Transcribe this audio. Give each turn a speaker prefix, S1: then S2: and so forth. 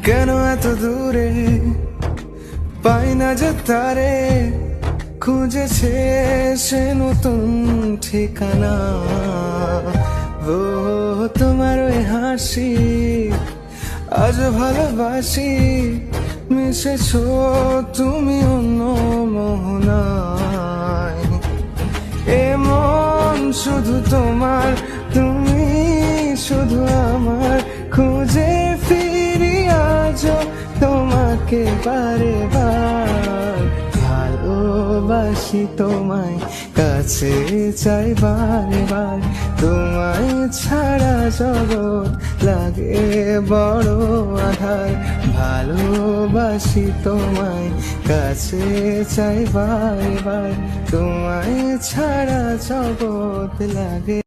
S1: কেন এত দূরে পাই না যে তারে, খুঁজেছে সে নতুন ঠিকানা। ও তোমার ওই হাসি আজ ভালোবাসি, মিশেছো তুমি অন্য মোহনায়। এ মন শুধু তোমার, তুমি শুধু আমার, খুঁজে ফিরি আজ তোমাকে বারে বার। ভালোবাসি তোমায়, কাছে চাই বারে বার, তোমায় ছাড়া জগৎ লাগে বড় আধার। ভালোবাসি তোমায়, কাছে চাই বারে বার, তোমায় ছাড়া জগৎ লাগে।